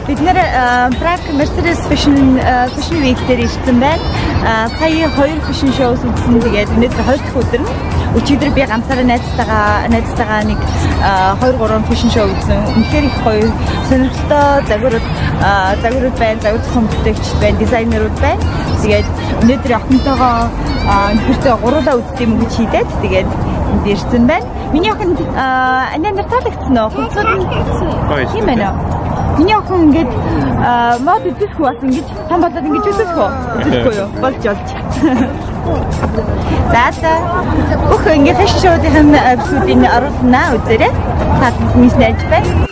бид нэр Prague Mercedes Fashion Week дээр ирсэн байна. Сая 2 fashion show үзсэн. Тэгээд өнөөдөр 2 дахь өдөр нь өчигдөр би ганцаараа найзтайгаа нэг 2-3 fashion show үзсэн. Үнэхээр их гоё сонирхолтой загварууд байна, загвар зохион бүтээгчид байна, дизайнерууд байна. Тэгээд өнөөдөр охинтойгоо нөхөртөө гуруулаа үзтiim гэж хийдээд тэгээд энд ирсэн байна. Миний охин анаа таалагдсан уу? Хувцас юм байна. Миний охин ингээд мод үзэхгүй бас ингэж том болоод ингэж үзэхгүй юу? Болж. За бүх ингээд fashion show-ийн эпизодыг оруулнаа үзээрэй. Таад минь найж байна.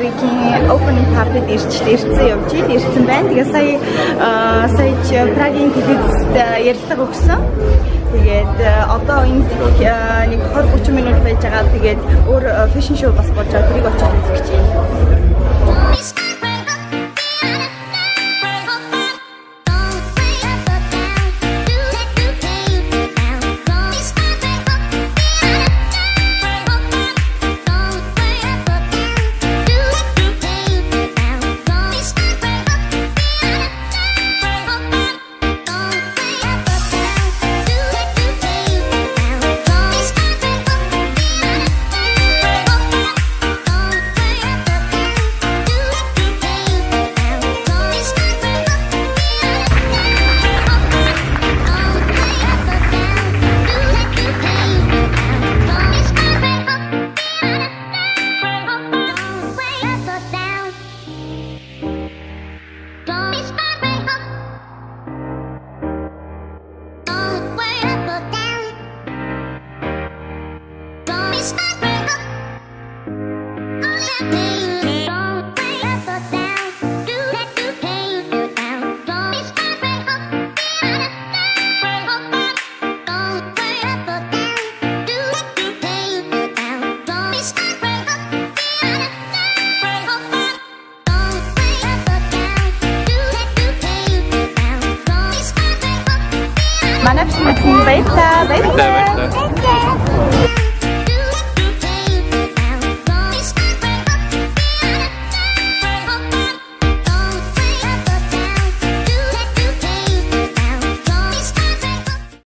Week-ийн opening party-д ирсэн байна. Тэгээд сая Прагийн телевизэд ярилцлага өгсөн. Тэгээд одоо энд нэг 20-30 минут байж байгаа. Тэгээд өөр fashion show бас болж байгаа. Тэрийг очиж үзэх гэж байна. Баярлалаа.